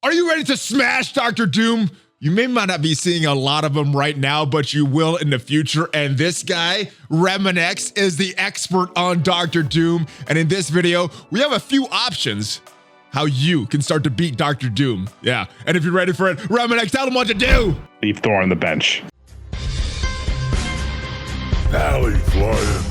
Are you ready to smash Dr. Doom? You may not be seeing a lot of them right now, but you will in the future. And this guy, Remanx, is the expert on Dr. Doom. And in this video, we have a few options how you can start to beat Dr. Doom. Yeah, and if you're ready for it, Remanx, tell him what to do. Leave Thor on the bench. ValleyFlyin.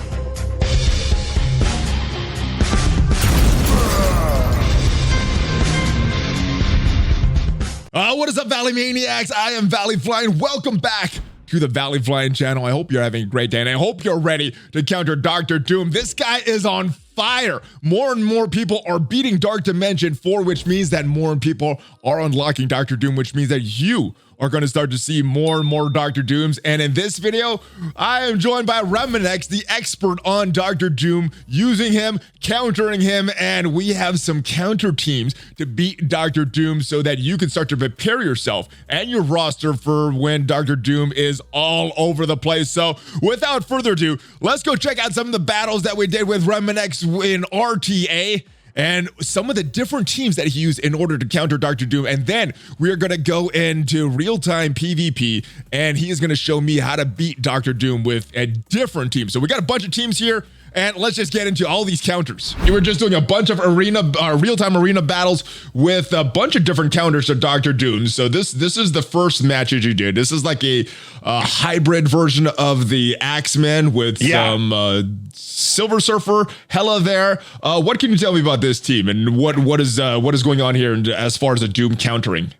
What is up, Valley Maniacs? I am ValleyFlyin. Welcome back to the ValleyFlyin channel. I hope you're having a great day, and I hope you're ready to counter Dr. Doom. This guy is on fire. More and more people are beating Dark Dimension 4, which means that more people are unlocking Dr. Doom, which means that you are going to start to see more and more Dr. Dooms. And in this video, I am joined by Remanx, the expert on Dr. Doom, using him, countering him, and we have some counter teams to beat Dr. Doom so that you can start to prepare yourself and your roster for when Dr. Doom is all over the place. So without further ado, let's go check out some of the battles that we did with Remanx in RTA and some of the different teams that he used in order to counter Dr. Doom. And then we are going to go into real-time PvP, and he is going to show me how to beat Dr. Doom with a different team. So we got a bunch of teams here, and let's just get into all these counters. You were just doing a bunch of real-time arena battles with a bunch of different counters to Dr. Doom. So this is the first match that you did. This is like a hybrid version of the Axeman with some Silver Surfer, Hela there. What can you tell me about this team and what is going on here as far as the Doom countering?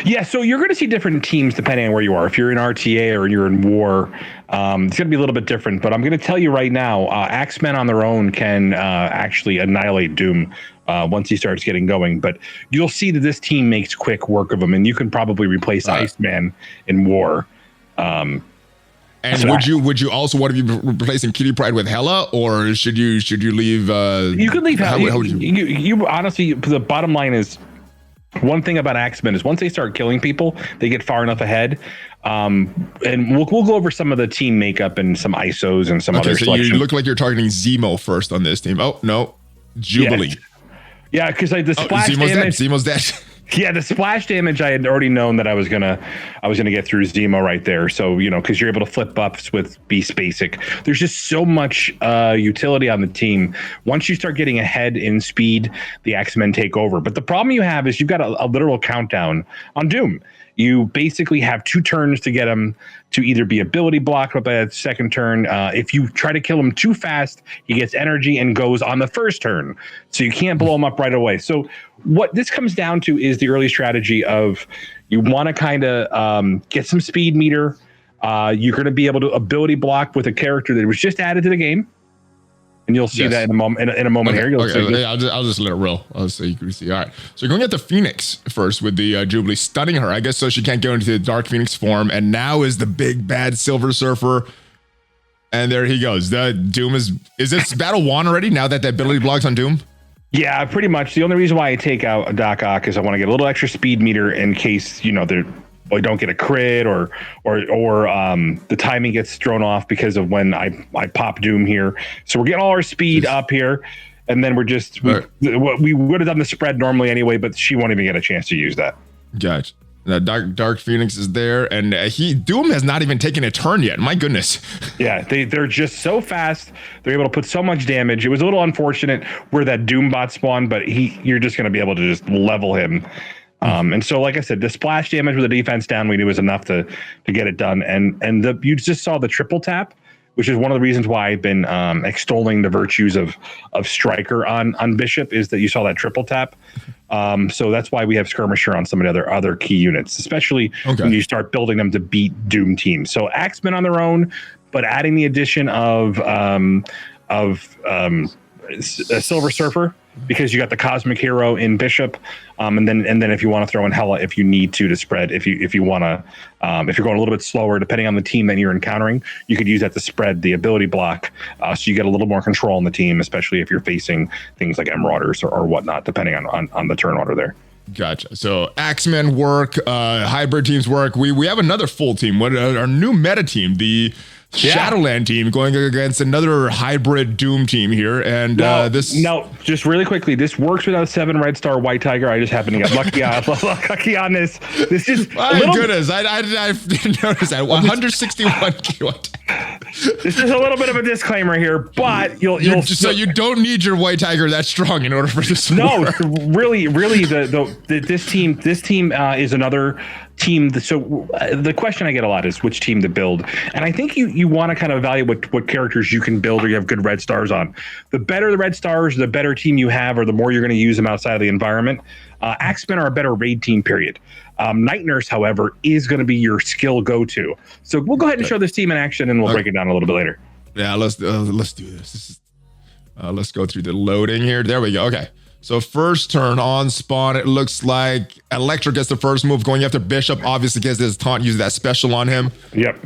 Yeah, so you're going to see different teams depending on where you are. If you're in RTA or you're in War, it's going to be a little bit different. But I'm going to tell you right now, Axemen on their own can actually annihilate Doom once he starts getting going. But you'll see that this team makes quick work of him, and you can probably replace Iceman in War. And so would you also want to be replacing Kitty Pryde with Hela, or should you leave? You could leave Hela. You honestly, the bottom line is, one thing about Axemen is once they start killing people, they get far enough ahead. And we'll go over some of the team makeup and some ISOs and some other selections. You look like you're targeting Zemo first on this team. Oh no, Jubilee. Yeah, because like the splash damage. Zemo's dead. Yeah, the splash damage I had already known that I was gonna get through Zemo right there. So because you're able to flip buffs with Beast Basic. There's just so much utility on the team. Once you start getting ahead in speed, the Axemen take over. But the problem you have is you've got a literal countdown on Doom. You basically have 2 turns to get him to either be ability blocked by that second turn. If you try to kill him too fast, he gets energy and goes on the first turn. So you can't blow him up right away. So what this comes down to is the early strategy of you want to kind of get some speed meter. You're going to be able to ability block with a character that was just added to the game. And you'll see that in a moment. In a moment here, I'll just let it roll. I'll see. You can see. All right. So you're going to get the Phoenix first with the Jubilee, stunning her. I guess so she can't go into the Dark Phoenix form. And now is the big bad Silver Surfer. And there he goes. The Doom is this battle won already? Now that the ability blocks on Doom. Yeah, pretty much. The only reason why I take out Doc Ock is I want to get a little extra speed meter in case they don't get a crit or the timing gets thrown off because of when I pop Doom here. So we're getting all our speed up here, and then we would have done the spread normally anyway, but she won't even get a chance to use that. Gotcha. Now Dark Phoenix is there, and Doom has not even taken a turn yet. My goodness. Yeah, they're just so fast. They're able to put so much damage. It was a little unfortunate where that Doom bot spawned, but you're just going to be able to just level him. And so, like I said, the splash damage with the defense down, we knew was enough to get it done. And you just saw the triple tap, which is one of the reasons why I've been extolling the virtues of Striker on Bishop, is that you saw that triple tap. So that's why we have Skirmisher on some of the other key units, especially when you start building them to beat Doom teams. So Axemen on their own, but adding the addition of a Silver Surfer, because you got the Cosmic Hero in Bishop, and then if you want to throw in Hela if you need to spread, if you want to, if you're going a little bit slower, depending on the team that you're encountering, you could use that to spread the ability block, so you get a little more control on the team, especially if you're facing things like Marauders or whatnot, depending on the turn order there. Gotcha. So Axemen work, hybrid teams work. We have another full team. What our new meta team, the Shadowland team going against another hybrid Doom team here. And no, just really quickly, this works without 7 red star white tiger. I just happened to get lucky on this. This is my goodness. I didn't notice that. 161 kilo. This is a little bit of a disclaimer here, but so you don't need your white tiger that strong in order for this to work. really, this team is another team. So the question I get a lot is which team to build, and I think you want to kind of evaluate what characters you can build or you have good red stars on. The better the red stars, the better team you have, or the more you're going to use them outside of the environment. Axemen are a better raid team, period. Night Nurse, however, is going to be your skill go-to. So we'll go ahead and show this team in action, and we'll break it down a little bit later. Yeah, let's do this. Let's go through the loading here. There we go. Okay. So first turn on spawn, it looks like Electra gets the first move going after Bishop. Obviously gets his taunt, uses that special on him. Yep.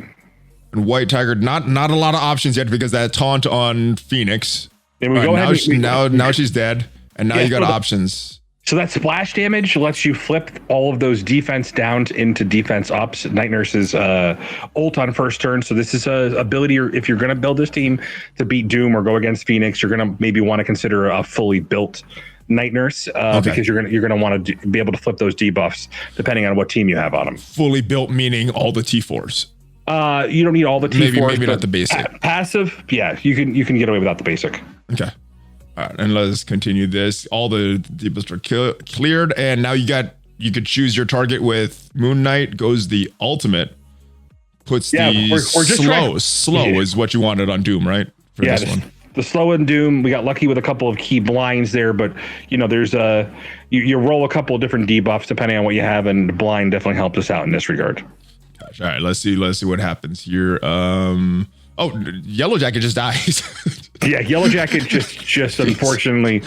And White Tiger, not a lot of options yet because that taunt on Phoenix. And we go ahead now she's dead, and now you got options. So that splash damage lets you flip all of those defense downs into defense ups. Night Nurse's ult on first turn. So this is a ability, if you're going to build this team to beat Doom or go against Phoenix, you're going to maybe want to consider a fully built Night Nurse because you're going to want to be able to flip those debuffs depending on what team you have on them. Fully built meaning all the T4s. You don't need all the T4s. Maybe not the basic. Passive, yeah, you can get away without the basic. Okay. All right, and let's continue this. All the debuffs are cleared, and now you could choose your target with Moon Knight. Goes the ultimate, puts the slow is what you wanted on Doom, right? For this one. The slow in Doom, we got lucky with a couple of key blinds there, but there's you roll a couple of different debuffs depending on what you have, and the blind definitely helped us out in this regard. Gosh, all right, let's see what happens here. Yellow Jacket just dies. Yeah, Yellow Jacket just unfortunately,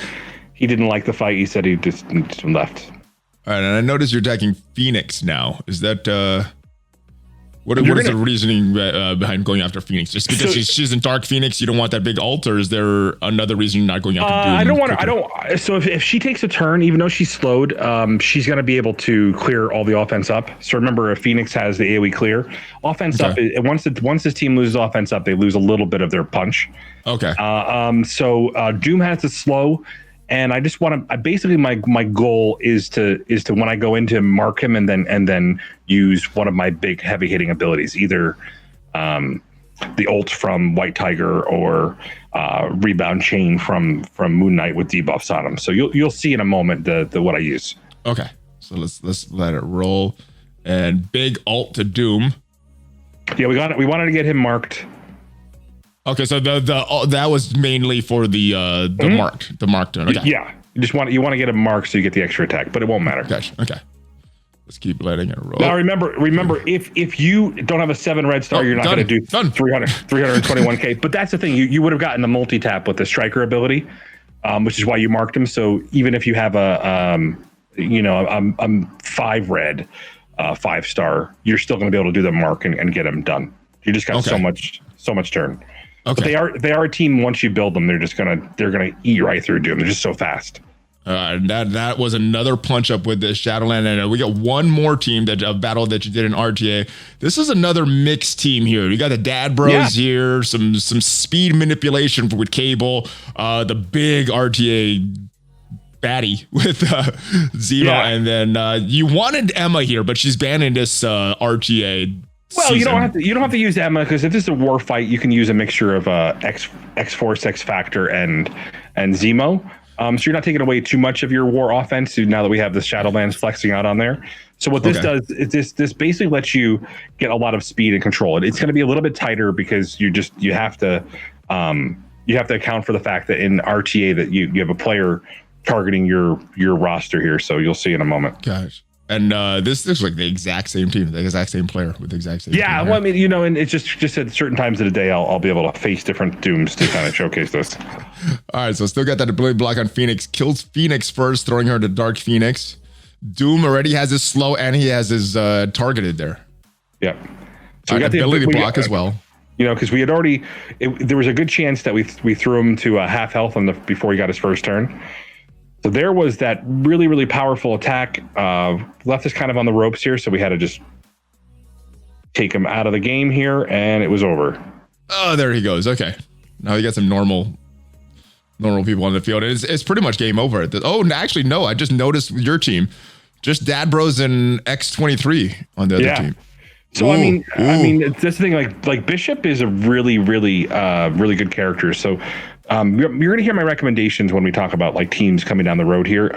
he didn't like the fight. He said he just left. All right, and I noticed you're attacking Phoenix now. Is that what is the reasoning behind going after Phoenix? Just because she's in Dark Phoenix, you don't want that big ult, or is there another reason you're not going after Doom? So if she takes a turn, even though she's slowed, she's going to be able to clear all the offense up. So remember, if Phoenix has the AoE clear, offense up. Once this team loses offense up, they lose a little bit of their punch. Okay. So Doom has to slow. And I just want to. Basically, my goal is to when I go in to mark him and then use one of my big heavy hitting abilities, either the ult from White Tiger or rebound chain from Moon Knight with debuffs on him. So you'll see in a moment the what I use. Okay, so let's let it roll, and big ult to Doom. Yeah, we wanted to get him marked. Okay, so that was mainly for the marked turn. Okay. Yeah, you want to get a mark so you get the extra attack, but it won't matter. Gotcha. Okay, let's keep letting it roll. Now remember, if you don't have a 7 red star, you're not going to do 321k. But that's the thing, you would have gotten the multi tap with the striker ability, which is why you marked him. So even if you have a 5 red, 5 star, you're still going to be able to do the mark and get him done. You just got so much turn. Okay. But they are a team. Once you build them, they're gonna eat right through Doom. They're just so fast. That was another punch up with this Shadowland, and we got one more team a battle that you did in RTA. This is another mixed team here. You got the Dad Bros here, some speed manipulation with Cable, the big RTA baddie with Zemo, and then you wanted Emma here, but she's banned in this RTA. Well, you don't have to use Emma, because if this is a war fight, you can use a mixture of X-Force, X-Factor, and Zemo. So you're not taking away too much of your war offense now that we have the Shadowlands flexing out on there. So what this does is this basically lets you get a lot of speed and control. It's going to be a little bit tighter because you have to account for the fact that in RTA that you have a player targeting your roster here. So you'll see in a moment. Gosh. And this looks like the exact same team, the exact same player with the exact same team. Well, I mean, and it's just at certain times of the day, I'll be able to face different Dooms to kind of showcase this. All right, so still got that ability block on Phoenix. Kills Phoenix first, throwing her to Dark Phoenix. Doom already has his slow, and he has his targeted there. Yeah. So we got the ability block as well. Because we had already, there was a good chance that we threw him to half health before he got his first turn. So there was that really, really powerful attack. Left us kind of on the ropes here, so we had to just take him out of the game here, and it was over. Oh, there he goes. Okay. Now you got some normal people on the field. It's pretty much game over. Actually, no. I just noticed your team. Just Dad Bros and X23 on the other team. So ooh, I mean, that's the thing. Like Bishop is a really really good character. So you're going to hear my recommendations when we talk about like teams coming down the road here.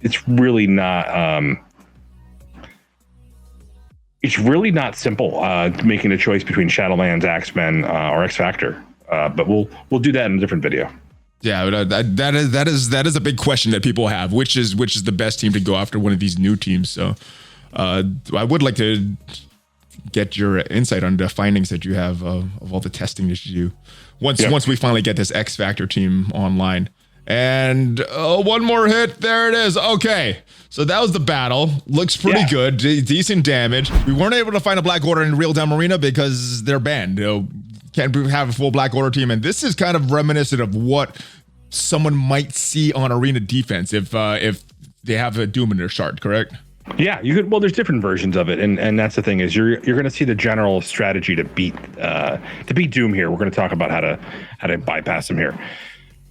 It's really not. It's really not simple making a choice between Shadowlands, Axemen, or X Factor. But we'll do that in a different video. Yeah, that is a big question that people have. Which is the best team to go after one of these new teams? So I would like to get your insight on the findings that you have of all the testing that you do once we finally get this X Factor team online. And one more hit. There it is. Okay. So that was the battle. Looks pretty good. Decent damage. We weren't able to find a Black Order in Real Time Arena because they're banned. Can't have a full Black Order team. And this is kind of reminiscent of what someone might see on Arena Defense if they have a Doom in their shard, correct? Yeah, you could. Well, there's different versions of it, and that's the thing is you're going to see the general strategy to beat Doom here. We're going to talk about how to bypass him here.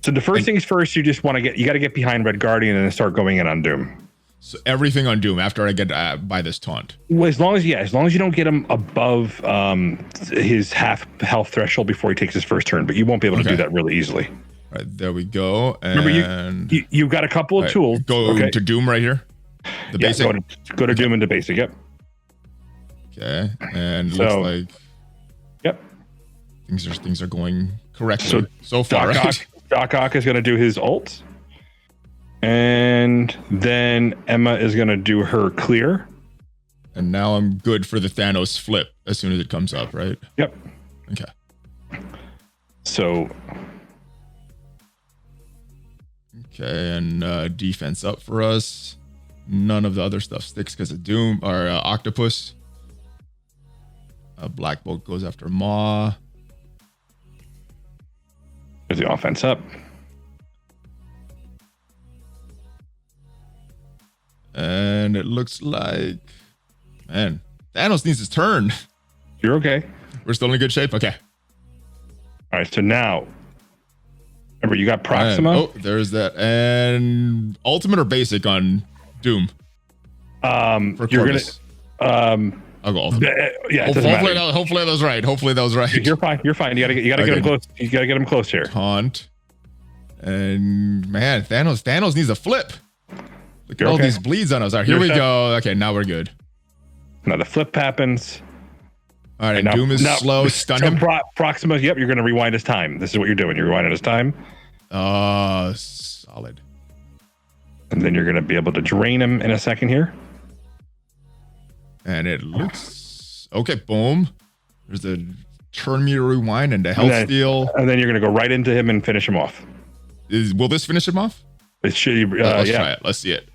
So the first things first, you got to get behind Red Guardian and then start going in on Doom. So everything on Doom after I get by this taunt. Well, as long as you don't get him above his half health threshold before he takes his first turn, but you won't be able to do that really easily. All right, there we go. And remember, you've got a couple of tools. Go to Doom right here. The basic. Go to Doom into basic. Yep. Okay, and looks like. Yep. Things are going correctly so far. Doc Ock is going to do his ult. And then Emma is going to do her clear. And now I'm good for the Thanos flip as soon as it comes up, right? Yep. Okay. So. Okay, and defense up for us. None of the other stuff sticks because of Doom or Octopus. Black Bolt goes after Maw. There's the offense up. And it looks like, man, Thanos needs his turn. You're okay. We're still in good shape? Okay. All right, so now, remember, you got Proxima. There's that. And ultimate or basic on Doom? For you're going to... I'll go ultimate. Hopefully that was right. Hopefully that was right. You're fine. You gotta get him close. You gotta get him close here. Taunt. And man, Thanos needs a flip. Look at all these bleeds on us. All right, here we go. Okay, now we're good. Now the flip happens. All right, and Doom is slow. Stun him. Proxima. Yep, you're gonna rewind his time. This is what you're doing. You're rewinding his time. Solid. And then you're gonna be able to drain him in a second here. And it looks okay. Boom. There's a turn meter rewind and a health steal. And then you're going to go right into him and finish him off. Will this finish him off? It should. Let's try it. Let's see it.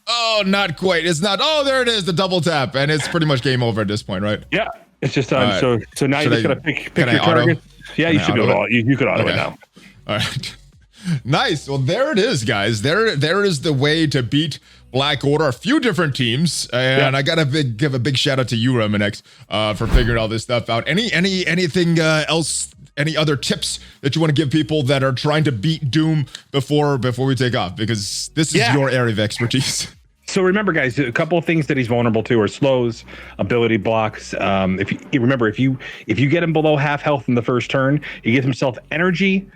Oh, not quite. It's not. Oh, there it is. The double tap. And it's pretty much game over at this point, right? Yeah. It's just done. Right. So now you just got to pick your target. Yeah, you should do it all. You could auto it now. All right. Nice. Well, there it is, guys. There is the way to beat Black Order, a few different teams, and I gotta give a big shout out to you, Remanx, for figuring all this stuff out. Anything else? Any other tips that you want to give people that are trying to beat Doom before we take off? Because this is your area of expertise. So remember, guys, a couple of things that he's vulnerable to are slows, ability blocks. If you get him below half health in the first turn, he gives himself energy,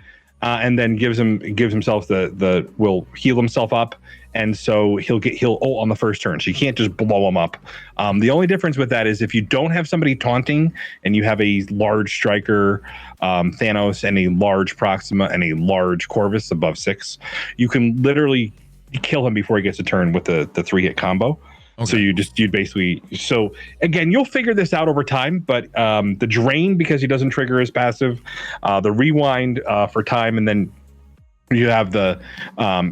and then gives himself will heal himself up. And so he'll ult on the first turn. So you can't just blow him up. The only difference with that is if you don't have somebody taunting and you have a large striker, Thanos, and a large Proxima and a large Corvus above 6, you can literally kill him before he gets a turn with the 3-hit combo. Okay. So you'd basically, so again, you'll figure this out over time, but the drain, because he doesn't trigger his passive, the rewind for time, and then you have the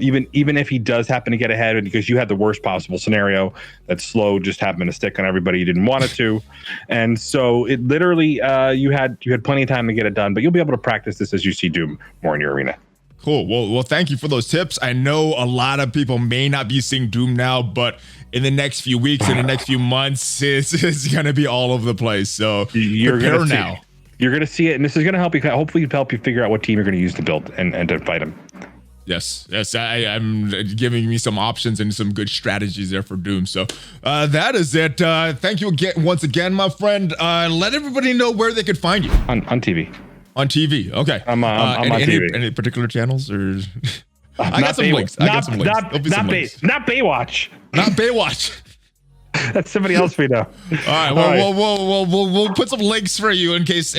even if he does happen to get ahead, because you had the worst possible scenario, that slow just happened to stick on everybody you didn't want it to, and so it literally you had plenty of time to get it done, but you'll be able to practice this as you see Doom more in your arena. Cool. Well, thank you for those tips. I know a lot of people may not be seeing Doom now, but in the next few weeks, in the next few months, it's going to be all over the place. So prepare now. you're going to see it, and this is going to help you. Hopefully, help you figure out what team you're going to use to build and to fight him. Yes, I'm giving me some options and some good strategies there for Doom. So that is it. Thank you again, once again, my friend. Let everybody know where they could find you. On TV. On TV, okay. I'm on TV. Any particular channels or? I got some links. Not Baywatch. Not Baywatch. That's somebody else we know. All right. Well, we'll put some links for you in case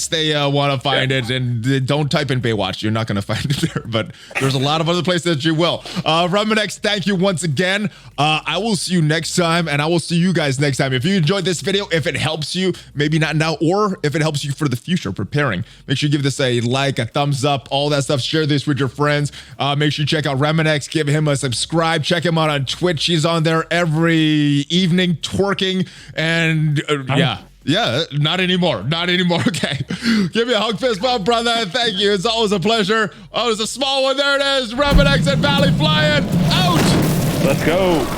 they want to find it. And don't type in Baywatch. You're not going to find it there. But there's a lot of other places that you will. Remanx, thank you once again. I will see you next time, and I will see you guys next time. If you enjoyed this video, if it helps you, maybe not now, or if it helps you for the future preparing, make sure you give this a like, a thumbs up, all that stuff. Share this with your friends. Make sure you check out Remanx. Give him a subscribe. Check him out on Twitch. He's on there every evening twerking, and yeah, not anymore. Okay, give me a hug, fist bump, brother. Thank you. It's always a pleasure. Oh, it's a small one. There it is. Remanx and ValleyFlyin out. Let's go.